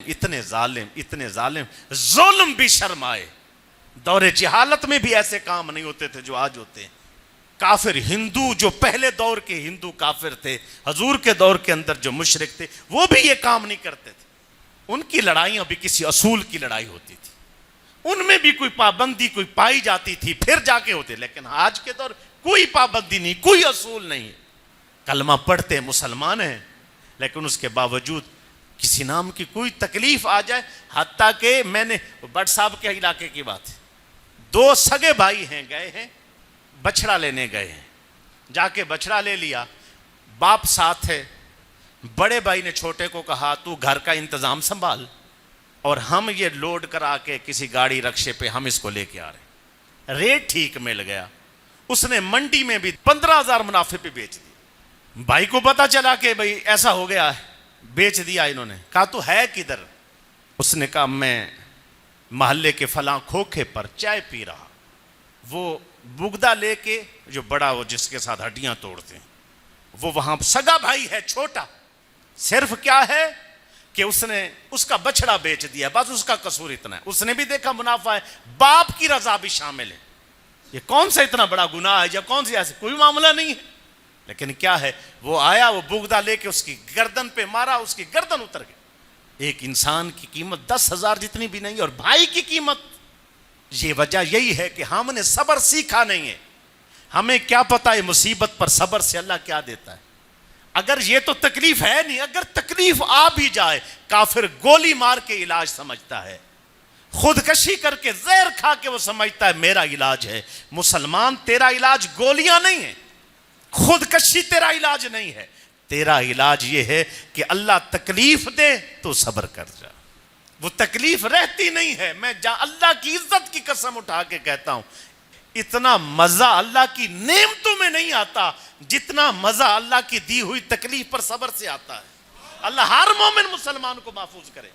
اتنے ظالم ظلم بھی شرم آئے. دور جہالت میں بھی ایسے کام نہیں ہوتے تھے جو آج ہوتے ہیں. کافر ہندو جو پہلے دور کے ہندو کافر تھے، حضور کے دور کے اندر جو مشرک تھے، وہ بھی یہ کام نہیں کرتے تھے. ان کی لڑائیاں بھی کسی اصول کی لڑائی ہوتی تھی، ان میں بھی کوئی پابندی کوئی پائی جاتی تھی پھر جا کے ہوتے. لیکن آج کے دور کوئی پابندی نہیں، کوئی اصول نہیں. کلمہ پڑھتے مسلمان ہیں لیکن اس کے باوجود کسی نام کی کوئی تکلیف آ جائے. حتیٰ کہ میں نے بٹ صاحب کے علاقے کی بات ہے، 2 سگے بھائی ہیں، گئے ہیں بچڑا لینے گئے ہیں. جا کے بچڑا لے لیا، باپ ساتھ ہے. بڑے بھائی نے چھوٹے کو کہا تو گھر کا انتظام سنبھال، اور ہم یہ لوڈ کرا کے کسی گاڑی رکشے پہ ہم اس کو لے کے آ رہے ہیں. ریٹ ٹھیک مل گیا، اس نے منڈی میں بھی 15,000 منافع پہ بیچ دی. بھائی کو پتا چلا کہ بھئی ایسا ہو گیا ہے، بیچ دیا انہوں نے. کہا تو ہے کدھر؟ اس نے کہا میں محلے کے فلاں کھوکھے پر چائے پی رہا. وہ بگدہ لے کے، جو بڑا وہ جس کے ساتھ ہڈیاں توڑتے ہیں، وہ وہاں سگا بھائی ہے چھوٹا. صرف کیا ہے کہ اس نے اس کا بچڑا بیچ دیا، بس اس کا قصور اتنا ہے. اس نے بھی دیکھا منافع ہے، باپ کی رضا بھی شامل ہے. یہ کون سا اتنا بڑا گناہ ہے یا کون سی ایسے کوئی معاملہ نہیں ہے. لیکن کیا ہے، وہ آیا، وہ بگدہ لے کے اس کی گردن پہ مارا، اس کی گردن اتر گئی. ایک انسان کی قیمت 10,000 جتنی بھی نہیں، اور بھائی کی قیمت. یہ وجہ یہی ہے کہ ہم نے صبر سیکھا نہیں ہے. ہمیں کیا پتا ہے مصیبت پر صبر سے اللہ کیا دیتا ہے. اگر یہ تو تکلیف ہے نہیں، اگر تکلیف آ بھی جائے، کافر گولی مار کے علاج سمجھتا ہے، خودکشی کر کے زہر کھا کے وہ سمجھتا ہے میرا علاج ہے. مسلمان تیرا علاج گولیاں نہیں ہیں، خودکشی تیرا علاج نہیں ہے. تیرا علاج یہ ہے کہ اللہ تکلیف دے تو صبر کر جا. وہ تکلیف رہتی نہیں ہے. میں اللہ کی عزت کی قسم اٹھا کے کہتا ہوں، اتنا مزہ اللہ کی نعمتوں میں نہیں آتا جتنا مزہ اللہ کی دی ہوئی تکلیف پر صبر سے آتا ہے. اللہ ہر مومن مسلمان کو محفوظ کرے.